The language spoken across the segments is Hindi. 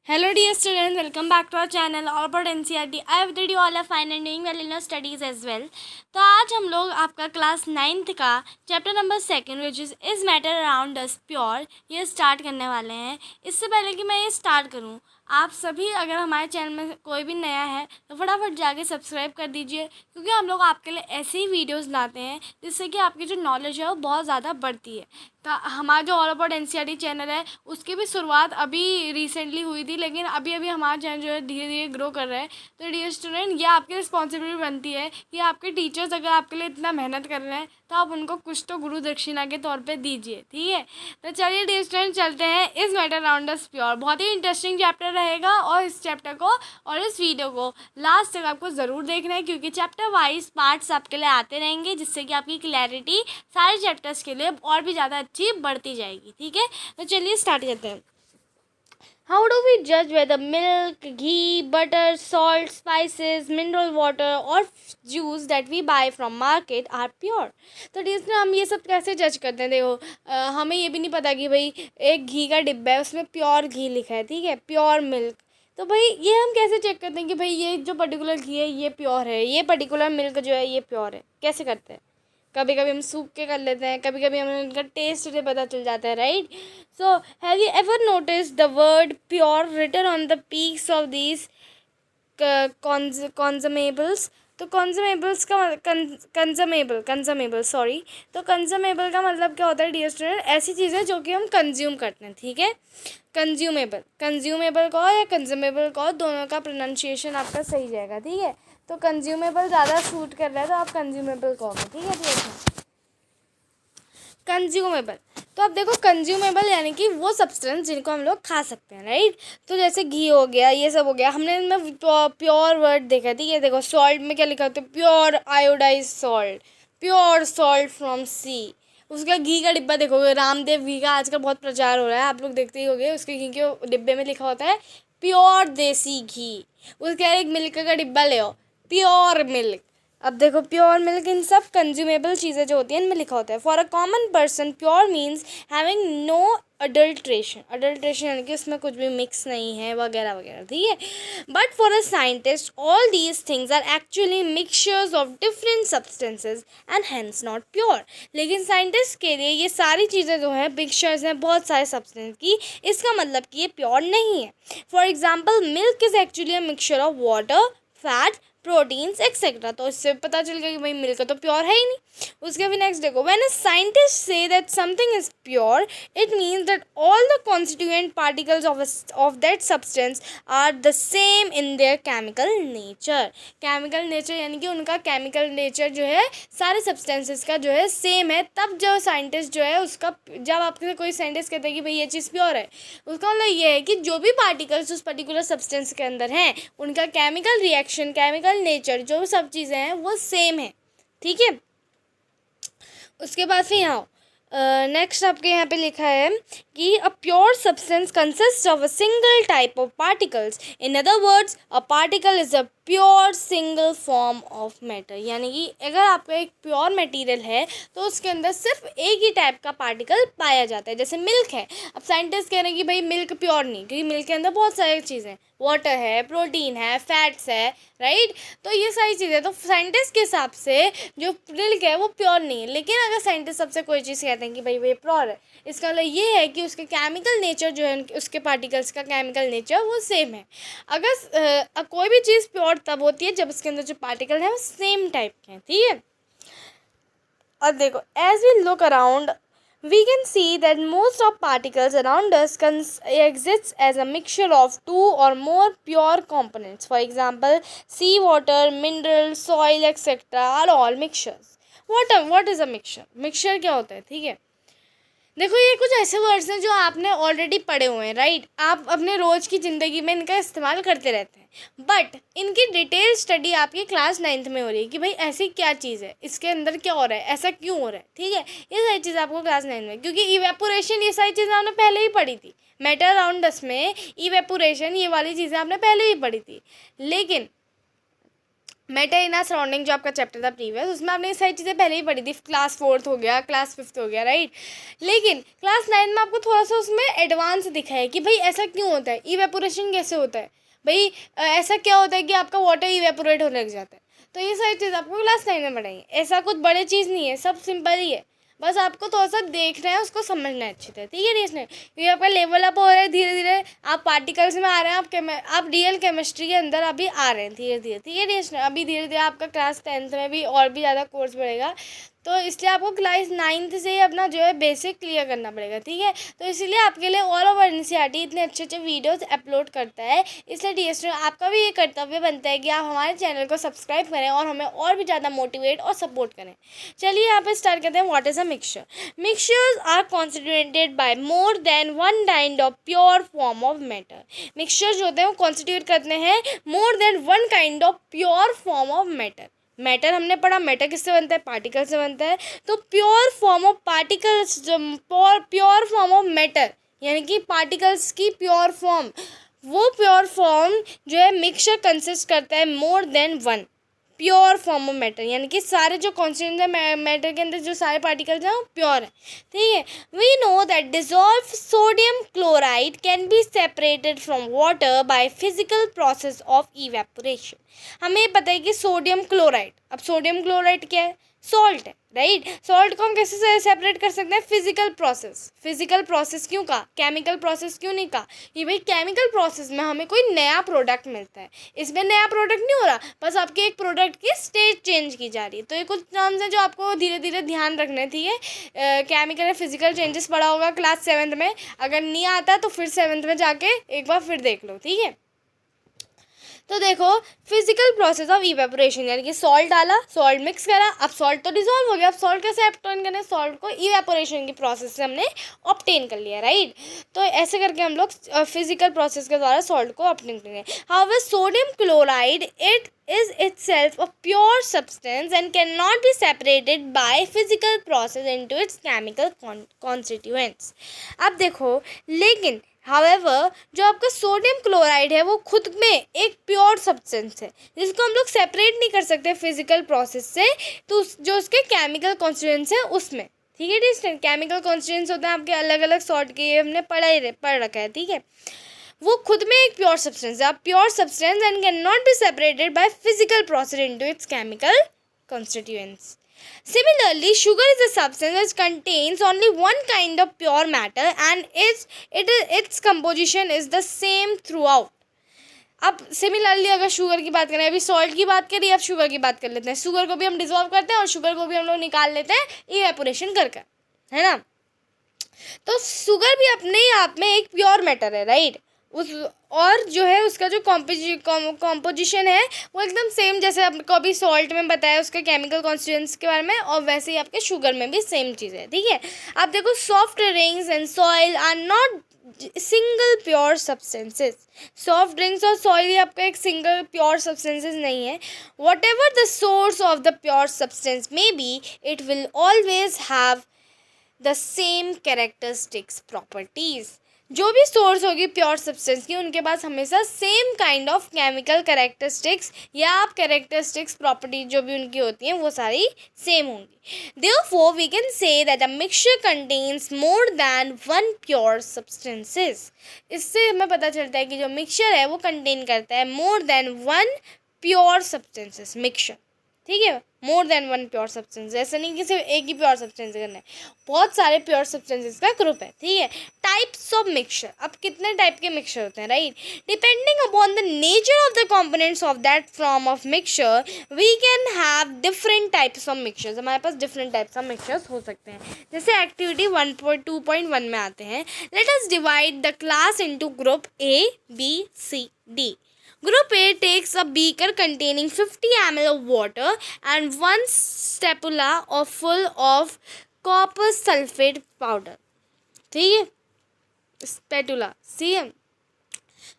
Hello dear students, welcome back to our channel all about NCERT. I have that you all are fine and doing well in your studies as well. तो आज हम लोग आपका क्लास 9th का chapter number 2 which is matter around us pure ये स्टार्ट करने वाले हैं। इससे पहले कि मैं ये स्टार्ट करूँ, आप सभी अगर हमारे चैनल में कोई भी नया है तो फटाफट जाके सब्सक्राइब कर दीजिए, क्योंकि हम लोग आपके लिए ऐसे ही वीडियोस लाते हैं जिससे कि आपकी जो नॉलेज है वो बहुत ज़्यादा बढ़ती है। तो हमारा जो ऑल अबाउट एनसीईआरटी चैनल है उसकी भी शुरुआत अभी रिसेंटली हुई थी, लेकिन अभी अभी हमारा चैनल जो है धीरे धीरे ग्रो कर रहा है। तो डियर स्टूडेंट, ये आपकी रिस्पॉन्सिबिलिटी बनती है कि आपके टीचर्स अगर आपके लिए इतना मेहनत कर रहे हैं तो आप उनको कुछ तो गुरु दक्षिणा के तौर पे दीजिए, ठीक है। तो चलिए डियर स्टूडेंट, चलते हैं इस मैटर अराउंड अस प्योर। बहुत ही इंटरेस्टिंग चैप्टर रहेगा और इस चैप्टर को और इस वीडियो को लास्ट तक आपको ज़रूर देखना है, क्योंकि चैप्टर वाइज पार्ट्स आपके लिए आते रहेंगे, जिससे कि आपकी क्लैरिटी सारे चैप्टर्स के लिए और भी ज़्यादा अच्छी बढ़ती जाएगी, ठीक है। तो चलिए स्टार्ट करते हैं। How do we judge whether milk, ghee, butter, salt, spices, mineral water or juice that we buy from market are pure? तो इसमें हम ये सब कैसे जज करते हैं? देखो, हमें ये भी नहीं पता कि भाई एक घी का डिब्बा है उसमें प्योर घी लिखा है, ठीक है, प्योर मिल्क। तो भाई ये हम कैसे चेक करते हैं कि भाई ये जो पर्टिकुलर घी है ये प्योर है, ये पर्टिकुलर मिल्क जो है ये प्योर है? कैसे करते हैं? कभी कभी हम सूख के कर लेते हैं, कभी कभी हमें उनका टेस्ट से पता चल जाता है, right. So have you ever notice the word pure written on the peaks of these consumables? तो कंज्यूमेबल्स का कंज्यूमेबल सॉरी, तो कंज्यूमेबल का मतलब क्या होता है डियर स्टूडेंट? ऐसी चीज़ें जो कि हम कंज्यूम करते हैं, ठीक है। कंज्यूमेबल कहो या कंज्यूमेबल कहो, दोनों का प्रोनाउंसिएशन आपका सही जाएगा, ठीक है। तो कंज्यूमेबल ज़्यादा सूट कर रहा है तो आप कंज्यूमेबल कहोगे, ठीक है। ठीक है, कंज्यूमेबल। तो अब देखो, कंज्यूमेबल यानी कि वो सब्सटेंस जिनको हम लोग खा सकते हैं, राइट। तो जैसे घी हो गया, ये सब हो गया। हमने इनमें प्योर वर्ड देखा, ठीक है। देखो सॉल्ट में क्या लिखा होता है? Pure iodized salt, pure salt from sea. उसका घी का डिब्बा देखोगे, रामदेव घी का आजकल बहुत प्रचार हो रहा है, आप लोग देखते ही होंगे। उसके घी के डिब्बे में लिखा होता है प्योर देसी घी। उसके एक मिल्क का डिब्बा ले आओ, प्योर मिल्क। अब देखो, प्योर मिल्क, इन सब कंज्यूमेबल चीज़ें जो होती हैं इनमें लिखा होता है for a common person pure means having no adulteration यानी कि उसमें कुछ भी मिक्स नहीं है वगैरह वगैरह, ठीक है। But for a scientist all these things are actually mixtures of different substances and hence not pure. लेकिन साइंटिस्ट के लिए ये सारी चीज़ें जो हैं मिक्सचर्स हैं बहुत सारे सब्सटेंस की, इसका मतलब कि ये प्योर नहीं है। For example, milk is actually a mixture of water, fat, proteins etcetera. तो इससे पता चल गया कि भाई मिल्क तो प्योर है ही नहीं। उसके भी नेक्स्ट देखो, when a scientist say that something is pure it means that all the constituent particles of that substance are the same in their chemical nature. Chemical nature यानी कि उनका केमिकल नेचर जो है सारे सब्सटेंसेस का जो है सेम है। तब जो साइंटिस्ट जो है उसका, जब आपके कोई साइंटिस्ट कहते हैं कि भाई ये चीज़ प्योर है, उसका मतलब ये है कि जो भी पार्टिकल्स उस पर्टिकुलर सब्सटेंस के अंदर हैं उनका केमिकल रिएक्शन, केमिकल नेचर, जो सब चीज़ें हैं वो सेम है, ठीक है। उसके बाद फिर यहाँ नेक्स्ट आपके यहाँ पे लिखा है कि a pure substance consist of a single type of particles. In other words, a particle is a pure single form of matter. यानी कि अगर आपका एक प्योर मटेरियल है तो उसके अंदर सिर्फ एक ही टाइप का पार्टिकल पाया जाता है। जैसे मिल्क है, अब साइंटिस्ट कह रहे हैं कि भाई मिल्क प्योर नहीं, क्योंकि मिल्क के अंदर बहुत सारी चीज़ें, वाटर है, प्रोटीन है, फैट्स है, राइट। तो ये सारी चीज़ें, तो साइंटिस्ट के हिसाब से जो मिल्क है वो प्योर नहीं है। लेकिन अगर साइंटिस्ट सबसे कोई चीज़ कहते हैं कि भाई ये प्योर है, इसका मतलब ये है कि उसके केमिकल नेचर जो है, उसके पार्टिकल्स का केमिकल नेचर वो सेम है। अगर कोई भी चीज़ प्योर तब होती है जब उसके अंदर जो पार्टिकल है वो सेम टाइप के हैं, ठीक है। और देखो, as we look around we can see that most of particles around us exists as a mixture of two or more pure components. For example, sea water, mineral, soil, etc. are all mixtures. What is a mixture? Mixture क्या होता है, ठीक है। देखो, ये कुछ ऐसे वर्ड्स हैं जो आपने ऑलरेडी पढ़े हुए हैं, राइट। आप अपने रोज़ की ज़िंदगी में इनका इस्तेमाल करते रहते हैं, बट इनकी डिटेल स्टडी आपकी क्लास 9th में हो रही है कि भाई ऐसी क्या चीज़ है, इसके अंदर क्या हो रहा है, ऐसा क्यों हो रहा है, ठीक है। ये सारी चीज़ आपको क्लास 9 में, क्योंकि इवेपोरेशन ये सारी चीज़ें आपने पहले ही पढ़ी थी। मैटर अराउंड अस में इवेपोरेशन ये वाली चीज़ें आपने पहले ही पढ़ी थी। लेकिन मैटर इन आर सराउंडिंग जो आपका चैप्टर था प्रीवियस, उसमें आपने ये सारी चीज़ें पहले ही पढ़ी थी, क्लास 4th हो गया, क्लास 5th हो गया, राइट। लेकिन क्लास 9 में आपको थोड़ा सा उसमें एडवांस दिखा है कि भाई ऐसा क्यों होता है, इवेपोरेशन कैसे होता है, भाई ऐसा क्या होता है कि आपका वाटर इवेपोरेट होने लग जाता है। तो ये सारी चीज़ आपको क्लास 9 में पढ़ाई है। ऐसा कुछ बड़ी चीज़ नहीं है, सब सिंपल ही है, बस आपको थोड़ा सा देखना है, उसको समझना है अच्छी तरह, ठीक है रीजन। ये आपका लेवल अप हो रहा है धीरे धीरे, आप पार्टिकल्स में आ रहे हैं, आप रियल केमिस्ट्री के अंदर अभी आ रहे हैं धीरे धीरे, ठीक है रीजन। अभी धीरे धीरे आपका क्लास 10th में भी और भी ज़्यादा कोर्स बढ़ेगा, तो इसलिए आपको क्लास 9th से ही अपना जो है बेसिक क्लियर करना पड़ेगा, ठीक है। तो इसीलिए आपके लिए ऑल ओवर एनसीईआरटी इतने अच्छे अच्छे वीडियोस अपलोड करता है। इसलिए डियर स्टूडेंट, आपका भी ये कर्तव्य बनता है कि आप हमारे चैनल को सब्सक्राइब करें और हमें और भी ज़्यादा मोटिवेट और सपोर्ट करें। चलिए यहाँ पे स्टार्ट करते हैं। What is a mixture? Mixtures are constituted by more than one kind of pure form of matter. Mixture जो होते हैं वो कॉन्स्टिट्यूट करते हैं more than one kind of pure form of matter. Matter हमने पढ़ा, मैटर किससे बनता है? पार्टिकल से बनता है। तो pure form of particles, pure form of matter यानी कि पार्टिकल्स की प्योर फॉर्म, वो प्योर फॉर्म जो है मिक्सचर कंसिस्ट करता है मोर than one pure form of matter, यानी कि सारे जो कॉन्स्टिट्यूएंट्स हैं मैटर के अंदर, जो सारे पार्टिकल्स हैं वो प्योर है, ठीक है। We know that dissolve sodium chloride can be separated from water by physical process of evaporation. हमें पता है कि सोडियम क्लोराइड, अब सोडियम क्लोराइड क्या है? सॉल्ट है, राइट। सॉल्ट को हम कैसे सेपरेट कर सकते हैं? Physical process. फिजिकल प्रोसेस क्यों कहा, केमिकल प्रोसेस क्यों नहीं कहा? ये भाई केमिकल प्रोसेस में हमें कोई नया प्रोडक्ट मिलता है, इसमें नया प्रोडक्ट नहीं हो रहा, बस आपके एक प्रोडक्ट की स्टेज चेंज की जा रही है। तो ये कुछ टर्म्स हैं जो आपको धीरे धीरे ध्यान रखने थी। केमिकल एंड फिजिकल चेंजेस पढ़ा होगा क्लास 7th में, अगर नहीं आता तो फिर 7th में जाके एक बार फिर देख लो, ठीक है। तो देखो, फिजिकल प्रोसेस ऑफ इवेपोरेशन, यानी कि सॉल्ट डाला, सॉल्ट मिक्स करा, अब सॉल्ट तो डिसॉल्व हो गया, अब सॉल्ट कैसे ऑब्टेन करें? सॉल्ट को इवेपोरेशन की प्रोसेस से हमने ऑब्टेन कर लिया, राइट। तो ऐसे करके हम लोग फिजिकल प्रोसेस के द्वारा सॉल्ट को ऑब्टेन करेंगे। However sodium chloride it is itself a pure substance and cannot be separated by physical process into its chemical constituents। अब देखो, लेकिन हाउएवर जो आपका सोडियम क्लोराइड है वो खुद में एक प्योर सब्सटेंस है जिसको हम लोग सेपरेट नहीं कर सकते फिजिकल प्रोसेस से, तो जो उसके केमिकल कॉन्स्टिट्यूएंट्स है उसमें, ठीक है डिस्टेंट। केमिकल कॉन्स्टिट्यूएंट्स होते हैं आपके अलग अलग सॉर्ट के, ये हमने पढ़ रखा है, ठीक है। वो खुद में एक प्योर सब्सटेंस है, pure substance and can not be separated by physical process into its chemical constituents. Similarly, sugar is a substance which contains only one kind of pure matter and its composition is the same throughout. अब सिमिलरली अगर शुगर की बात करें, अभी सॉल्ट की बात करी, अब शुगर की बात कर लेते हैं। शुगर को भी हम डिसॉल्व करते हैं और शुगर को भी हम लोग निकाल लेते हैं इवेपोरेशन कर, है ना। तो शुगर भी अपने ही आप में एक प्योर मैटर है, राइट। उस और जो है उसका जो कॉम्पोजिशन है वो एकदम सेम, जैसे आपको अभी सॉल्ट में बताया उसके केमिकल कॉन्स्टिट्यूएंट्स के बारे में, और वैसे ही आपके शुगर में भी सेम चीज़ है, ठीक है। आप देखो, soft drinks and soil are not single pure substances. Soft drinks और सॉइल ही आपका एक सिंगल प्योर सब्सटेंसेस नहीं है। Whatever the source of the pure substance may be, it will always have the same characteristics properties. जो भी सोर्स होगी प्योर सब्सटेंस की, उनके पास हमेशा same kind of chemical characteristics या आप कैरेक्टरिस्टिक्स प्रॉपर्टी जो भी उनकी होती हैं वो सारी सेम होंगी। Therefore, we can say that a mixture contains more than one pure substances। इससे हमें पता चलता है कि जो मिक्सचर है वो कंटेन करता है more than one pure substances mixture, ठीक है। मोर देन वन प्योर सब्सटेंस, ऐसा नहीं कि सिर्फ एक ही प्योर सब्सटेंस करना है, बहुत सारे प्योर सब्सटेंसेस का ग्रुप है, ठीक है। टाइप्स ऑफ मिक्सचर, अब कितने टाइप के मिक्सचर होते हैं, right. Depending upon the nature of the components of that form of mixture we can have different types of mixtures. हमारे पास डिफरेंट टाइप्स ऑफ मिक्सचर्स हो सकते हैं। जैसे एक्टिविटी 1.2.1 में आते हैं, let us divide the class into group A, B, C, D। Group A takes a beaker containing 50 ml of water and one spatula full of copper sulfate powder, ठीक है, स्पैटुला, सी है।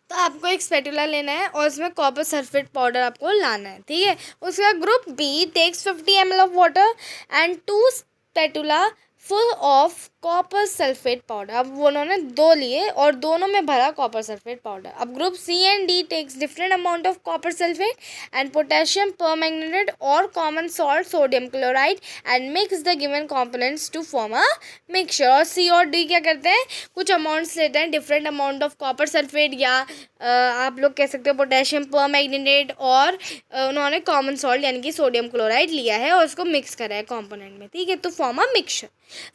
तो आपको एक स्पैटुला लेना है और उसमें कॉपर सल्फेट पाउडर आपको लाना है, ठीक है। उसका group B takes 50 ml of water and 2 spatula full of copper sulphate powder. अब उन्होंने दो लिए और दोनों में भरा कॉपर सल्फेट पाउडर। अब group C and D takes different amount of copper sulphate and potassium permanganate और common salt sodium chloride and mix the given components to form a mixture. और सी और डी क्या करते हैं, कुछ अमाउंट्स लेते हैं, different amount of copper sulphate या आप लोग कह सकते हो पोटेशियम परमैंगनेट, और उन्होंने कॉमन सॉल्ट यानी कि सोडियम क्लोराइड लिया है और उसको मिक्स करा है कॉम्पोनेंट में, ठीक है, तो form a mixture.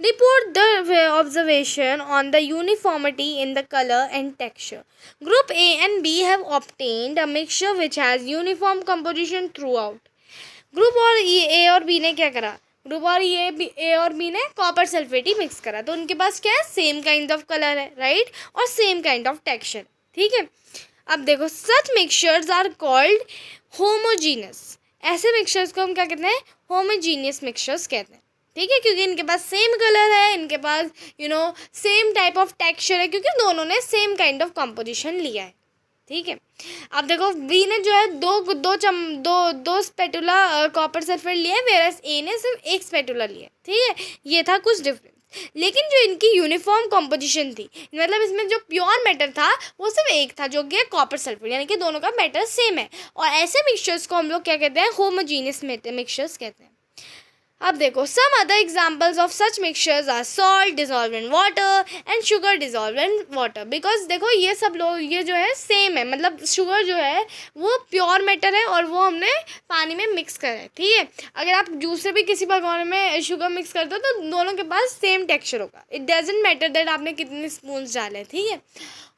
Report the observation on the uniformity in the color and texture. Group A and B have obtained a mixture which has uniform composition throughout. Group और ए और बी ने क्या करा, ग्रुप और ए और बी ने कॉपर सल्फेट ही मिक्स करा, तो उनके पास क्या है, सेम काइंड ऑफ कलर है, राइट, और सेम काइंड ऑफ टेक्सचर, ठीक है। अब देखो, सच मिक्सचर्स आर कॉल्ड होमोजीनस। ऐसे मिक्सचर्स को हम क्या कहते हैं, होमोजीनियस मिक्सचर्स कहते हैं, ठीक है, क्योंकि इनके पास सेम कलर है, इनके पास सेम टाइप ऑफ टेक्सचर है, क्योंकि दोनों ने सेम काइंड ऑफ कंपोजिशन लिया है, ठीक है। अब देखो, बी ने जो है दो स्पेटुला कॉपर सल्फेट लिया है, वेरस ए ने सिर्फ एक स्पेटुला लिया है, ठीक है, ये था कुछ डिफरेंस। लेकिन जो इनकी यूनिफॉर्म कंपोजिशन थी, मतलब इसमें जो प्योर मैटर था वो सिर्फ एक था, जो कि कॉपर सल्फेट, यानी कि दोनों का मैटर सेम है। और ऐसे मिक्सचर्स को हम लोग क्या कहते हैं, होमोजीनियस मिक्सचर्स कहते हैं। अब देखो, some other examples of such mixtures are salt dissolve in water and sugar dissolve in water. Because देखो, ये सब लोग ये जो है सेम है, मतलब शुगर जो है वो प्योर मैटर है और वो हमने पानी में मिक्स करा है, ठीक है। अगर आप जूस से भी किसी भगोने में शुगर मिक्स करते हो तो दोनों के पास सेम टेक्सचर होगा, इट डजेंट मैटर दैट आपने कितने स्पून डाले, ठीक है।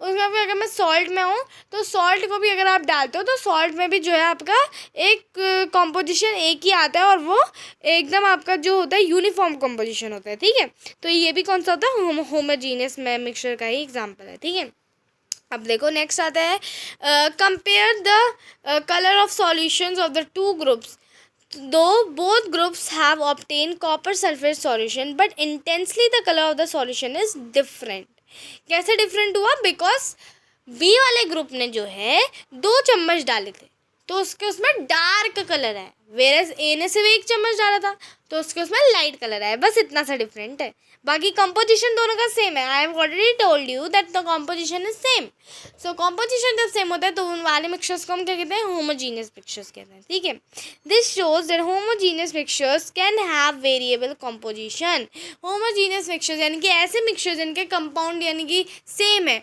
उसमें भी अगर मैं सॉल्ट में हूँ तो सॉल्ट को भी अगर आप डालते हो तो सॉल्ट में भी जो है आपका एक कॉम्पोजिशन एक ही आता है और वो एकदम आपका जो होता है यूनिफॉर्म कॉम्पोजिशन होता है, ठीक है। तो ये भी कौन सा होता है, होमोजीनियस मिक्सचर का ही एग्जाम्पल है, ठीक है। अब देखो, नेक्स्ट आता है, compare the colour of solutions of the two groups though both groups have obtained copper sulfate solution but intensely the color of the solution is different। कैसे डिफरेंट हुआ, बिकॉज बी वाले ग्रुप ने जो है 2 चम्मच डाले थे तो उसमें डार्क कलर है, वेरस ए ने सिर्फ 1 चम्मच डाला था तो उसमें लाइट कलर है, बस इतना सा डिफरेंट है, बाकी कंपोजिशन दोनों का सेम है। I have already told you that the composition is same. So composition जब सेम होता है तो उन वाले मिक्सचर्स को हम क्या कहते हैं, होमोजीनियस मिक्सचर्स कहते हैं, ठीक है। This shows that homogeneous mixtures can have variable composition. Homogeneous mixtures यानी कि ऐसे मिक्सचर्स जिनके कंपाउंड यानी कि सेम है,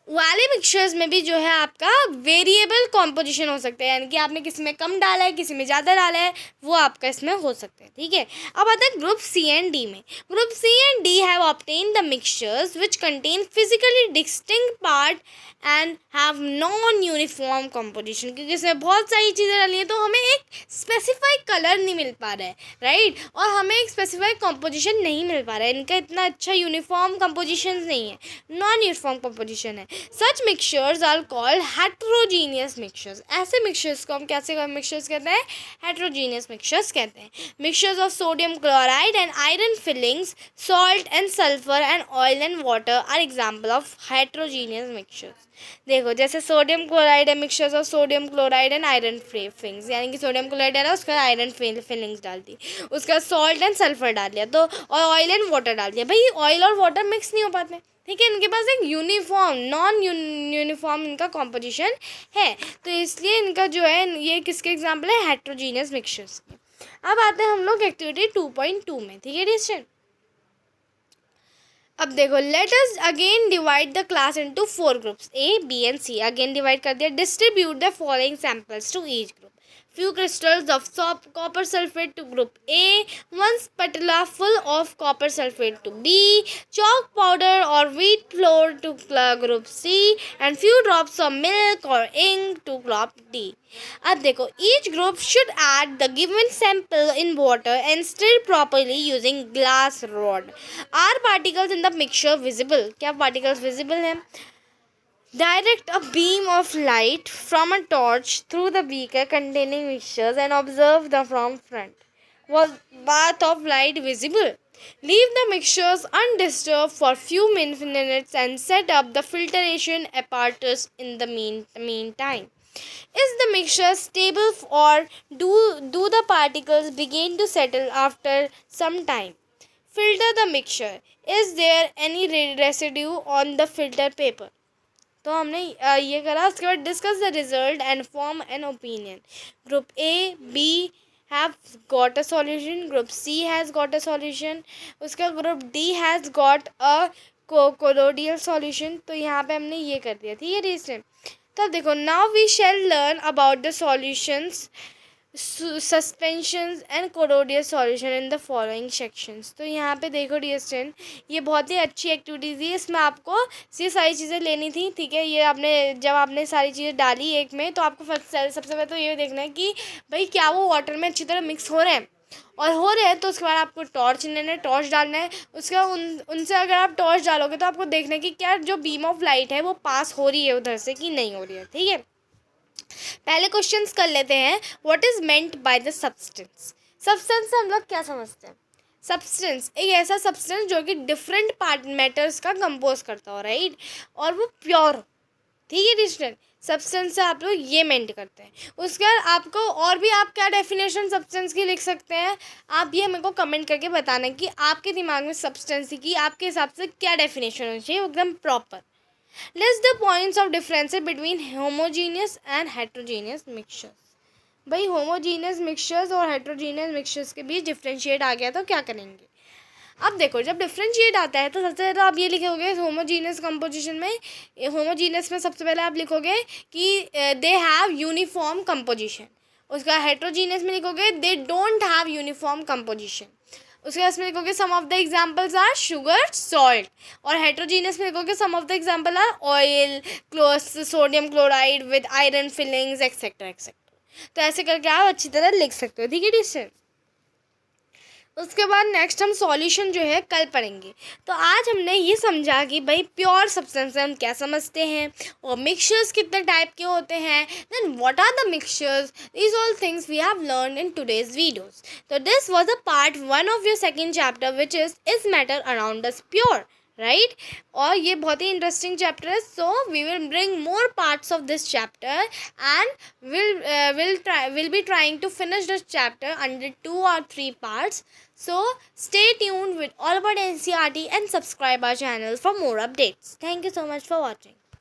वाले मिक्सचर्स में भी जो है आपका वेरिएबल कॉम्पोजिशन हो सकता है, यानी कि आपने किसी में कम डाला है किसी में ज़्यादा डाला है, वो आपका इसमें हो सकता है, ठीक है। अब आता है ग्रुप सी एंड डी में। Group C and D have obtain the mixtures which contain physically distinct part and have non uniform composition, क्योंकि इसमें बहुत सारी चीज़ें डाली हैं तो हमें एक स्पेसिफाइड कलर नहीं मिल पा रहा है, राइट, और हमें एक स्पेसिफाइड कॉम्पोजिशन नहीं मिल पा रहा है, इनका इतना अच्छा यूनिफॉर्म कॉम्पोजिशन नहीं है, नॉन यूनिफॉर्म कॉम्पोजिशन है। Such mixtures are called heterogeneous mixtures. ऐसे मिक्सचर्स को हम कैसे मिक्सचर्स कहते हैं, हेट्रोजीनियस मिक्सचर्स कहते हैं। Mixtures of sodium chloride and iron filings, salt and sulphur and oil and water are example of heterogeneous mixtures. देखो, जैसे सोडियम क्लोराइड है, mixtures of sodium chloride and iron filings, यानी कि सोडियम क्लोराइड डाला उसका आयरन फिलिंग्स डाल दी, उसका सॉल्ट एंड सल्फर डाल दिया, तो और ऑयल एंड वाटर डाल दिया। भाई ऑयल और वाटर मिक्स नहीं हो पाते, ठीक है, इनके पास एक यूनिफॉर्म नॉन यूनिफॉर्म इनका कॉम्पोजिशन है, तो इसलिए इनका जो है ये किसके एग्जाम्पल है, हेट्रोजीनियस मिक्सचर्स के। अब आते हैं हम लोग एक्टिविटी 2.2 में, ठीक है डिस्टेंट। अब देखो, let us again divide the class into 4 groups A B and C. Again divide कर दिया। Distribute the following samples to each group. Few crystals of copper sulfate to group A, 1 spatula full of copper sulfate to B, chalk powder or wheat flour to group C, and few drops of milk or ink to group D. अब देखो, each group should add the given sample in water and stir properly using glass rod. Are particles in the mixture visible? क्या particles visible हैं? Direct a beam of light from a torch through the beaker containing mixtures and observe the from front. Was bath of light visible? Leave the mixtures undisturbed for few minutes and set up the filtration apparatus in the meantime. Is the mixture stable or do the particles begin to settle after some time? Filter the mixture, is there any residue on the filter paper. तो हमने ये करा। उसके बाद discuss the result and form an opinion. Group A B have got a solution, group C has got a solution, उसका group D has got a colloidal solution. तो यहाँ पे हमने ये कर दिया, ठीक है रीजन। तब देखो, now we shall learn about the solutions, suspensions and colloidal solution in the following sections. तो यहाँ पे देखो डियर स्टूडेंट, ये बहुत ही अच्छी एक्टिविटीज़ थी। इसमें आपको ये सारी चीज़ें लेनी थी, ठीक है। ये आपने जब आपने सारी चीज़ें डाली एक में, तो आपको सबसे पहले तो ये देखना है कि भाई क्या वो वाटर में अच्छी तरह मिक्स हो रहे हैं, और हो रहे हैं तो उसके बाद आपको टॉर्च लेना है, टॉर्च डालना है। उसके बाद उनसे अगर आप टॉर्च डालोगे तो आपको देखना है कि क्या जो बीम ऑफ लाइट है वो पास हो रही है उधर से कि नहीं हो रही है, ठीक है। पहले क्वेश्चंस कर लेते हैं। What is meant by the substance. Substance से हम लोग क्या समझते हैं? सब्सटेंस एक ऐसा सब्सटेंस जो कि डिफरेंट पार्ट मैटर्स का कंपोज करता हो, राइट, और वो प्योर हो, ठीक है डिस्टेंट। सब्सटेंस से आप लोग ये मेंट करते हैं। उसके बाद आपको और भी आप क्या डेफिनेशन सब्सटेंस की लिख सकते हैं, आप ये मेरे को कमेंट करके बताना कि आपके दिमाग में सब्सटेंस की आपके हिसाब से क्या डेफिनेशन होनी चाहिए एकदम proper. List the points of difference between homogeneous and heterogeneous mixtures। भाई homogeneous mixtures और heterogeneous mixtures के बीच डिफ्रेंशिएट आ गया तो क्या करेंगे? अब देखो, जब डिफ्रेंशिएट आता है तो सबसे पहले आप ये लिखोगे होमोजीनियस कंपोजिशन में। होमोजीनियस में सबसे पहले आप लिखोगे कि दे हैव यूनिफॉर्म कंपोजिशन। उसका हेट्रोजीनियस में लिखोगे they don't have uniform composition. उसके बाद में लिखोगे some of the examples are sugar, salt. और हेट्रोजीनियस में लिखोगे some of the examples are oil, sodium chloride with iron filings etcetera etcetera. तो ऐसे करके आप अच्छी तरह लिख सकते हो, ठीक है डिस्टेंस। उसके बाद नेक्स्ट हम सॉल्यूशन जो है कल पढ़ेंगे। तो आज हमने ये समझा कि भाई प्योर सब्सटेंस हम क्या समझते हैं, और मिक्सचर्स कितने टाइप के होते हैं, then what are the mixtures, these all things we have learn in today's videos. तो this was a part 1 of your second chapter which is matter around us pure, right. और ये बहुत ही इंटरेस्टिंग चैप्टर है। So we will bring more parts of this chapter and will be trying to finish this chapter under 2 or 3 parts. So stay tuned with All About NCERT and subscribe our channel for more updates. Thank you so much for watching.